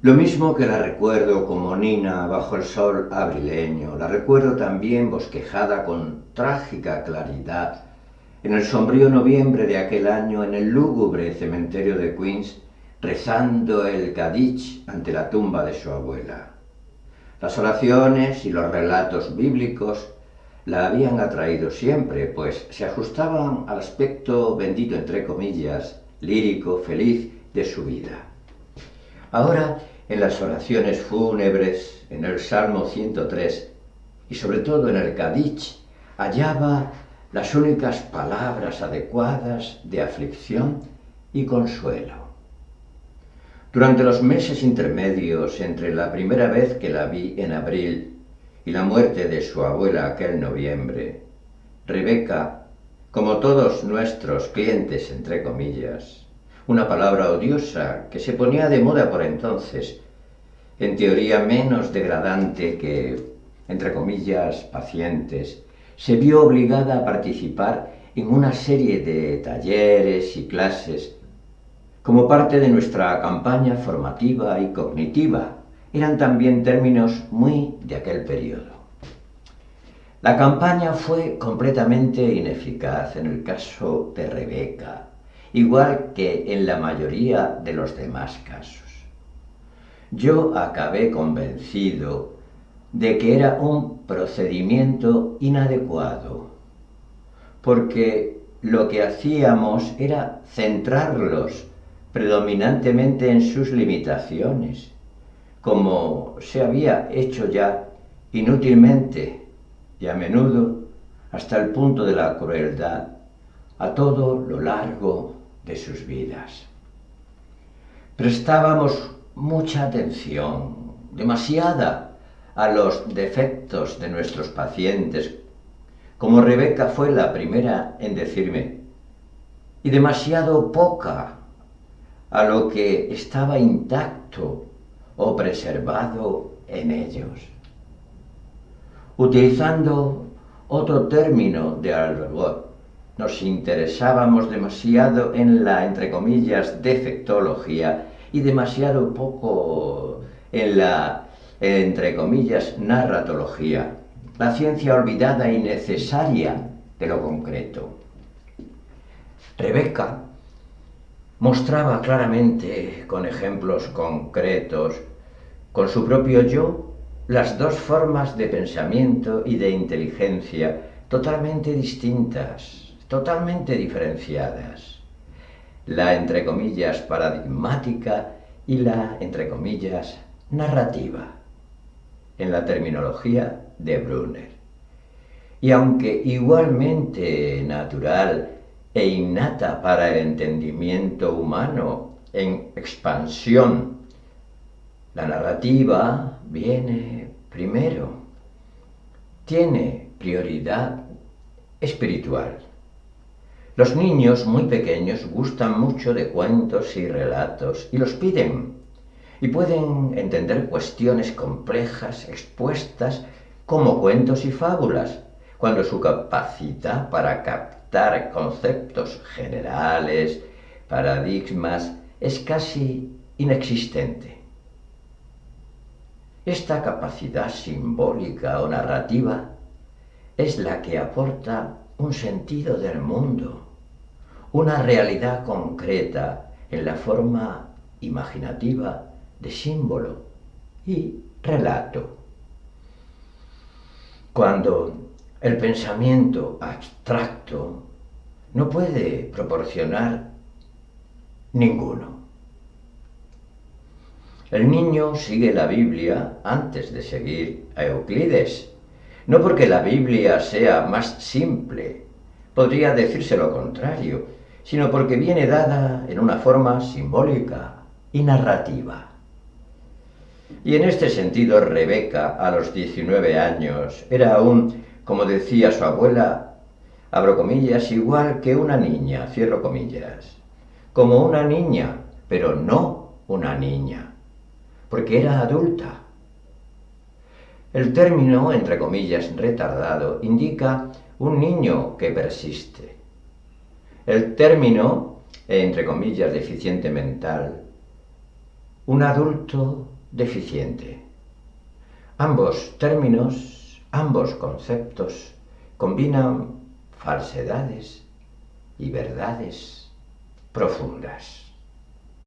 Lo mismo que la recuerdo como Nina bajo el sol abrileño, la recuerdo también bosquejada con trágica claridad en el sombrío noviembre de aquel año en el lúgubre cementerio de Queens, rezando el Kaddish ante la tumba de su abuela. Las oraciones y los relatos bíblicos la habían atraído siempre, pues se ajustaban al aspecto bendito, entre comillas, lírico, feliz de su vida. Ahora, en las oraciones fúnebres, en el Salmo 103 y sobre todo en el Kaddish, hallaba las únicas palabras adecuadas de aflicción y consuelo. Durante los meses intermedios entre la primera vez que la vi en abril y la muerte de su abuela aquel noviembre, Rebeca, como todos nuestros clientes, entre comillas, una palabra odiosa que se ponía de moda por entonces, en teoría menos degradante que, entre comillas, pacientes, se vio obligada a participar en una serie de talleres y clases como parte de nuestra campaña formativa y cognitiva. Eran también términos muy de aquel periodo. La campaña fue completamente ineficaz en el caso de Rebeca, igual que en la mayoría de los demás casos. Yo acabé convencido de que era un procedimiento inadecuado, porque lo que hacíamos era centrarlos predominantemente en sus limitaciones, como se había hecho ya inútilmente y a menudo hasta el punto de la crueldad a todo lo largo de sus vidas. Prestábamos mucha atención, demasiada, a los defectos de nuestros pacientes, como Rebeca fue la primera en decirme, y demasiado poca a lo que estaba intacto o preservado en ellos. Utilizando otro término de Albert, nos interesábamos demasiado en la, entre comillas, defectología y demasiado poco en la, entre comillas, narratología, la ciencia olvidada y necesaria de lo concreto. Rebeca mostraba claramente, con ejemplos concretos, con su propio yo, las dos formas de pensamiento y de inteligencia totalmente distintas, totalmente diferenciadas. La, entre comillas, paradigmática y la, entre comillas, narrativa, en la terminología de Brunner. Y aunque igualmente natural e innata para el entendimiento humano en expansión, la narrativa viene primero, tiene prioridad espiritual. Los niños muy pequeños gustan mucho de cuentos y relatos y los piden y pueden entender cuestiones complejas expuestas como cuentos y fábulas, cuando su capacidad para captar conceptos generales, paradigmas, es casi inexistente. Esta capacidad simbólica o narrativa es la que aporta un sentido del mundo, una realidad concreta en la forma imaginativa de símbolo y relato. Cuando el pensamiento abstracto no puede proporcionar ninguno. El niño sigue la Biblia antes de seguir a Euclides, no porque la Biblia sea más simple, podría decirse lo contrario, sino porque viene dada en una forma simbólica y narrativa. Y en este sentido, Rebeca, a los 19 años, era aún, como decía su abuela, abro comillas, igual que una niña, cierro comillas, como una niña, pero no una niña, porque era adulta. El término, entre comillas, retardado, indica un niño que persiste. El término, entre comillas, deficiente mental, un adulto deficiente. Ambos términos, ambos conceptos, combinan falsedades y verdades profundas.